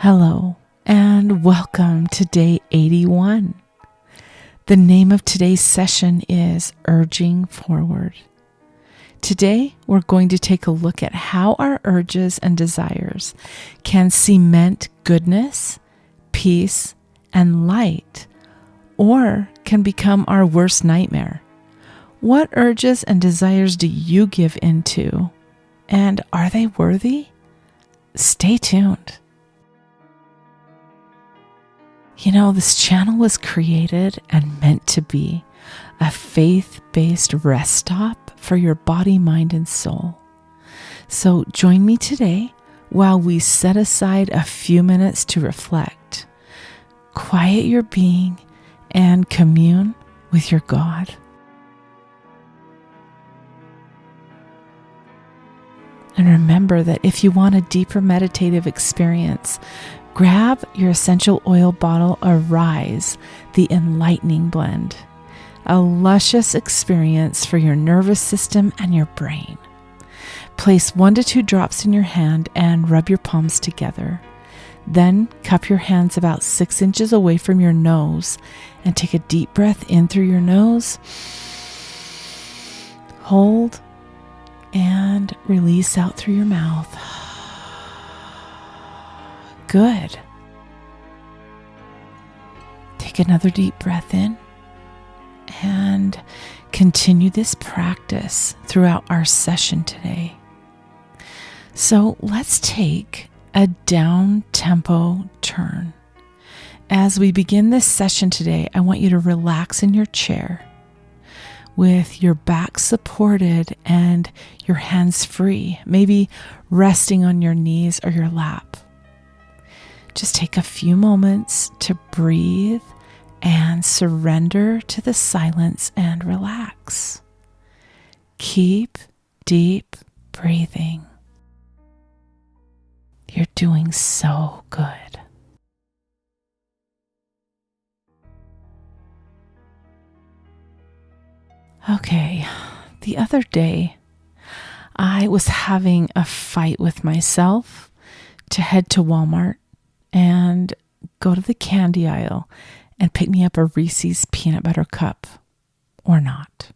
Hello, and welcome to day 81. The name of today's session is Urging Forward. Today, we're going to take a look at how our urges and desires can cement goodness, peace, and light, or can become our worst nightmare. What urges and desires do you give into? And are they worthy? Stay tuned. You know, this channel was created and meant to be a faith-based rest stop for your body, mind, and soul. So join me today while we set aside a few minutes to reflect, quiet your being, and commune with your God. And remember that if you want a deeper meditative experience, grab your essential oil bottle Arise, the Enlightening Blend, a luscious experience for your nervous system and your brain. Place 1 to 2 drops in your hand and rub your palms together. Then cup your hands about 6 inches away from your nose and take a deep breath in through your nose. Hold and release out through your mouth. Good. Take another deep breath in and continue this practice throughout our session today. So let's take a down-tempo turn. As we begin this session today, I want you to relax in your chair with your back supported and your hands free, maybe resting on your knees or your lap. Just take a few moments to breathe and surrender to the silence and relax. Keep deep breathing. You're doing so good. Okay, the other day, I was having a fight with myself to head to Walmart and go to the candy aisle and pick me up a Reese's peanut butter cup or not.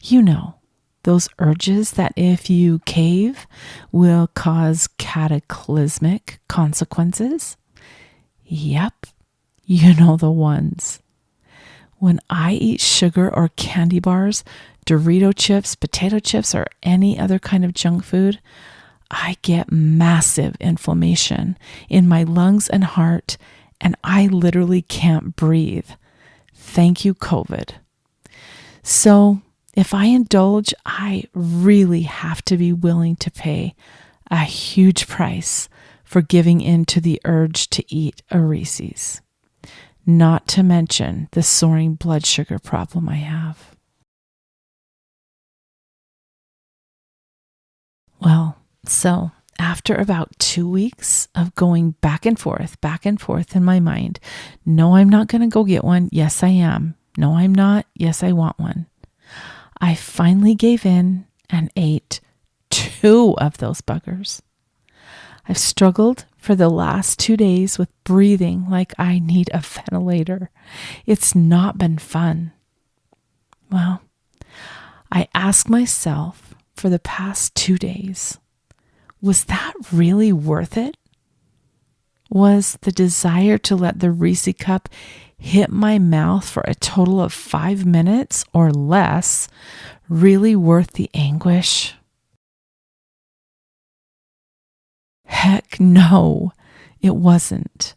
You know, those urges that if you cave will cause cataclysmic consequences. Yep, you know the ones. When I eat sugar or candy bars, Dorito chips, potato chips, or any other kind of junk food, I get massive inflammation in my lungs and heart, and I literally can't breathe. Thank you, COVID. So if I indulge, I really have to be willing to pay a huge price for giving in to the urge to eat a Reese's. Not to mention the soaring blood sugar problem I have. Well, so after about 2 weeks of going back and forth in my mind, no, I'm not going to go get one. Yes, I am. No, I'm not. Yes, I want one. I finally gave in and ate 2 of those buggers. I've struggled for the last 2 days with breathing like I need a ventilator. It's not been fun. Well, I ask myself for the past 2 days, was that really worth it? Was the desire to let the Reese cup hit my mouth for a total of 5 minutes or less really worth the anguish? Heck no, it wasn't.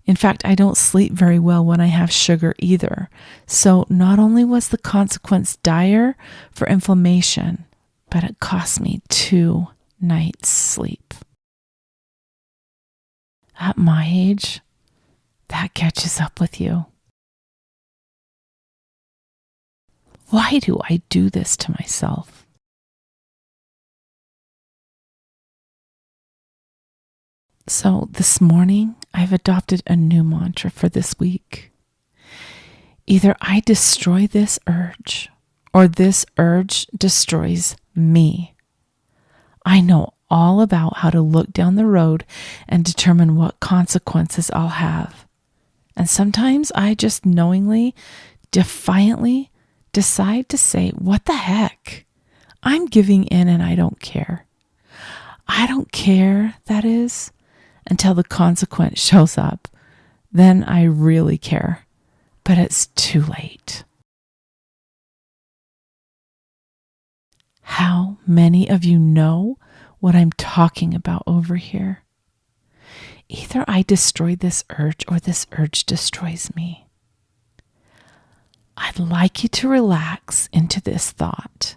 In fact, I don't sleep very well when I have sugar either. So not only was the consequence dire for inflammation, but it cost me 2 nights' sleep. At my age, that catches up with you. Why do I do this to myself? So this morning, I've adopted a new mantra for this week. Either I destroy this urge, or this urge destroys me. I know all about how to look down the road and determine what consequences I'll have. And sometimes I just knowingly, defiantly decide to say, what the heck? I'm giving in and I don't care. I don't care, that is, until the consequence shows up. Then I really care, but it's too late. How many of you know what I'm talking about over here? Either I destroy this urge or this urge destroys me. I'd like you to relax into this thought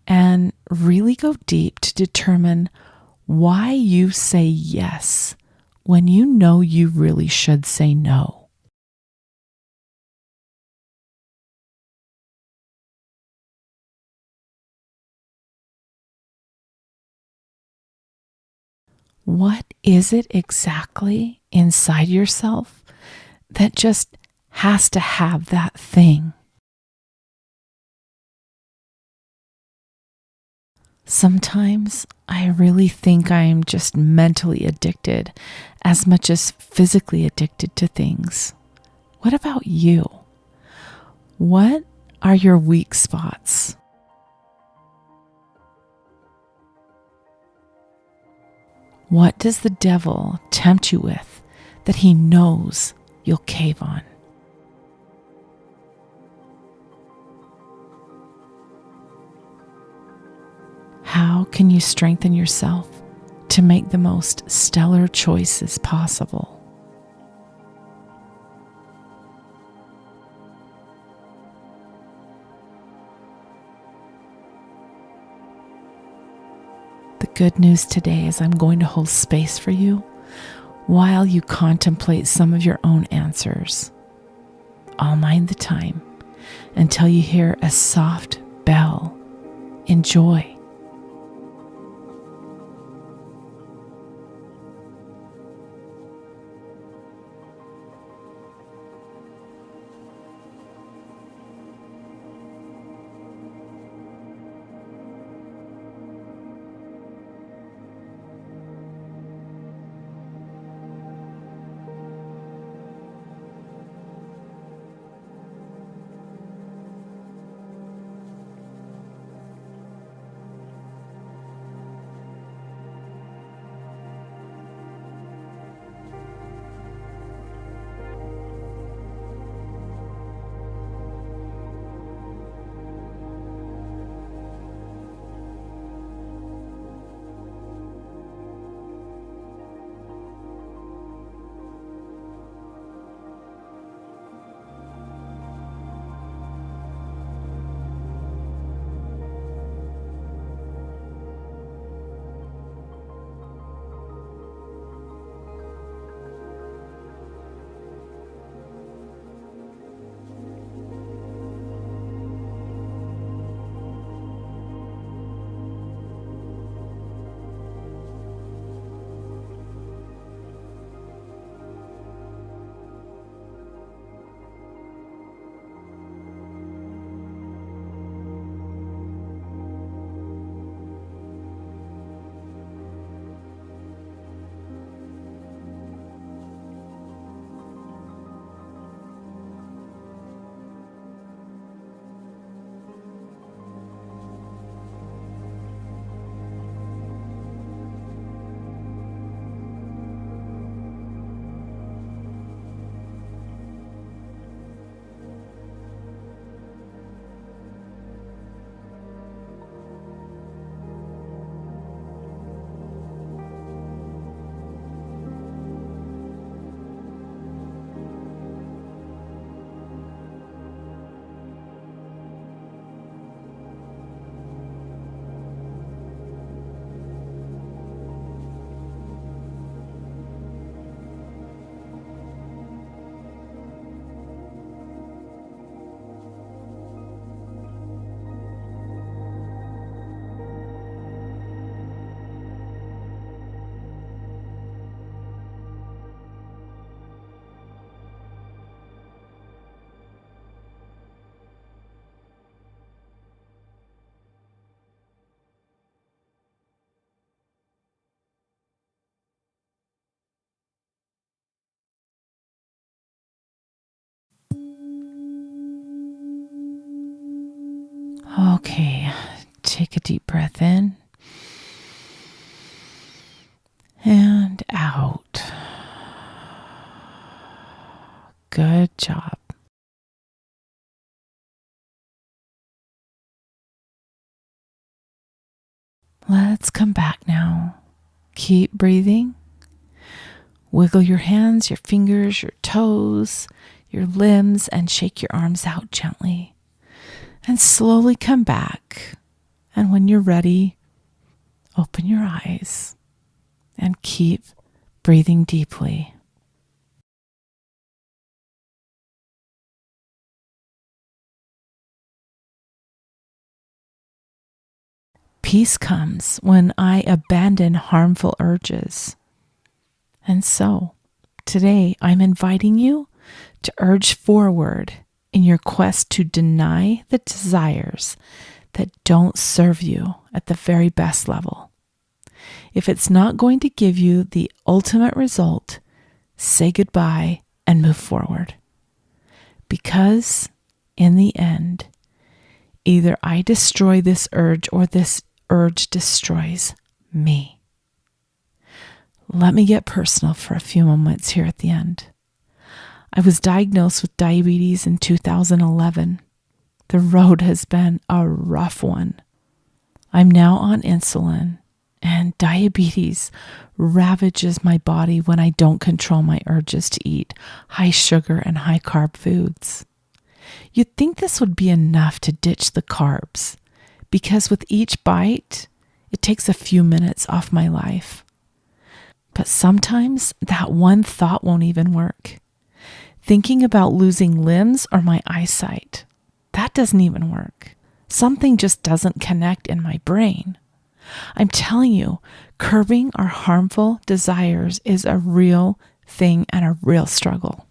and really go deep to determine why you say yes when you know you really should say no. What is it exactly inside yourself that just has to have that thing? Sometimes I really think I am just mentally addicted as much as physically addicted to things. What about you? What are your weak spots? What does the devil tempt you with that he knows you'll cave on? How can you strengthen yourself to make the most stellar choices possible? The good news today is I'm going to hold space for you while you contemplate some of your own answers. I'll mind the time until you hear a soft bell. Enjoy. Okay, take a deep breath in and out. Good job. Let's come back now. Keep breathing. Wiggle your hands, your fingers, your toes, your limbs, and shake your arms out gently. And slowly come back. And when you're ready, open your eyes and keep breathing deeply. Peace comes when I abandon harmful urges. And so, today I'm inviting you to urge forward in your quest to deny the desires that don't serve you at the very best level. If it's not going to give you the ultimate result, say goodbye and move forward. Because in the end, either I destroy this urge or this urge destroys me. Let me get personal for a few moments here at the end. I was diagnosed with diabetes in 2011. The road has been a rough one. I'm now on insulin, and diabetes ravages my body when I don't control my urges to eat high sugar and high carb foods. You'd think this would be enough to ditch the carbs, because with each bite, it takes a few minutes off my life. But sometimes that one thought won't even work. Thinking about losing limbs or my eyesight, that doesn't even work. Something just doesn't connect in my brain. I'm telling you, curbing our harmful desires is a real thing and a real struggle.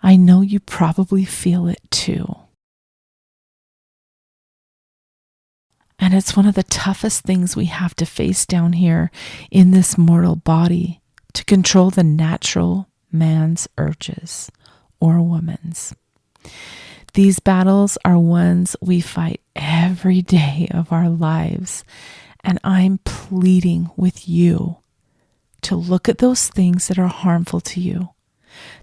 I know you probably feel it too. And it's one of the toughest things we have to face down here in this mortal body, to control the natural man's urges or woman's. These battles are ones we fight every day of our lives, and I'm pleading with you to look at those things that are harmful to you,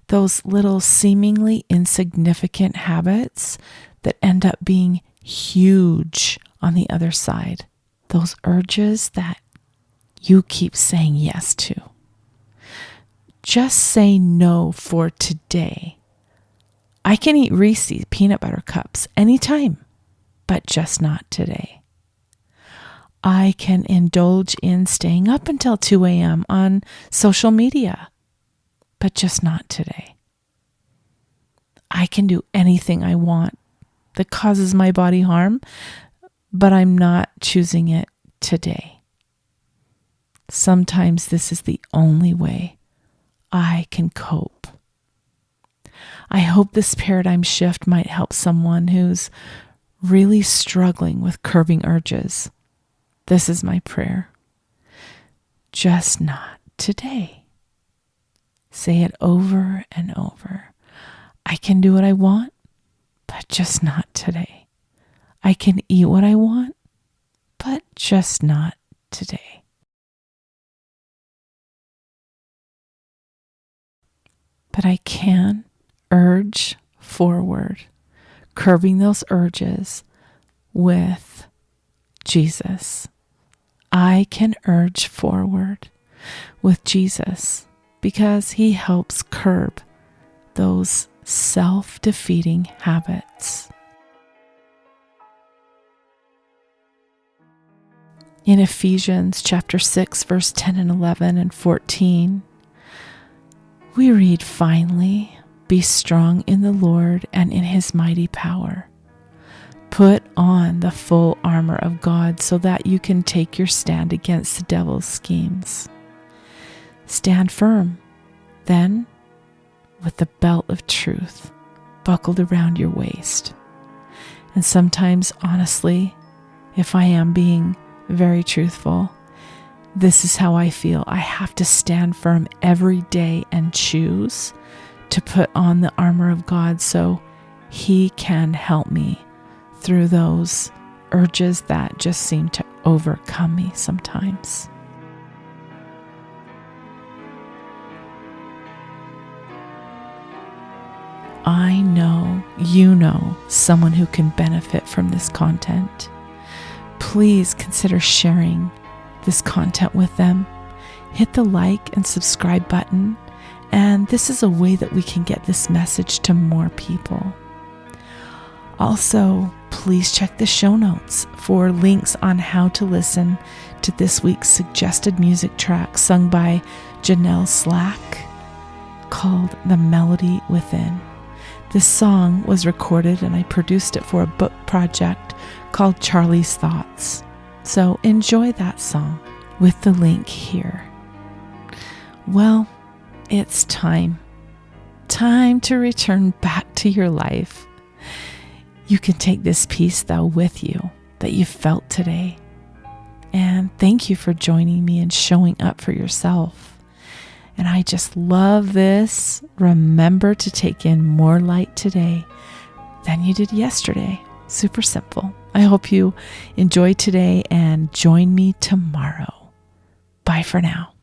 those little seemingly insignificant habits that end up being huge on the other side, those urges that you keep saying yes to. Just say no for today. I can eat Reese's peanut butter cups anytime, but just not today. I can indulge in staying up until 2 a.m. on social media, but just not today. I can do anything I want that causes my body harm, but I'm not choosing it today. Sometimes this is the only way I can cope. I hope this paradigm shift might help someone who's really struggling with curbing urges. This is my prayer. Just not today. Say it over and over. I can do what I want, but just not today. I can eat what I want, but just not today. But I can urge forward, curbing those urges with Jesus. I can urge forward with Jesus because he helps curb those self-defeating habits. In Ephesians chapter 6, verse 10 and 11 and 14, we read, "Finally, be strong in the Lord and in his mighty power. Put on the full armor of God so that you can take your stand against the devil's schemes. Stand firm, then, with the belt of truth buckled around your waist." And sometimes, honestly, if I am being very truthful, this is how I feel. I have to stand firm every day and choose to put on the armor of God so He can help me through those urges that just seem to overcome me sometimes. I know you know someone who can benefit from this content. Please consider sharing this content with them. Hit the like and subscribe button, and this is a way that we can get this message to more people. Also, please check the show notes for links on how to listen to this week's suggested music track sung by Jenell Slack called The Melody Within. This song was recorded and I produced it for a book project called Charlie's Thoughts. So enjoy that song with the link here. Well, it's time to return back to your life. You can take this peace though with you that you felt today. And thank you for joining me and showing up for yourself. And I just love this. Remember to take in more light today than you did yesterday. Super simple. I hope you enjoy today and join me tomorrow. Bye for now.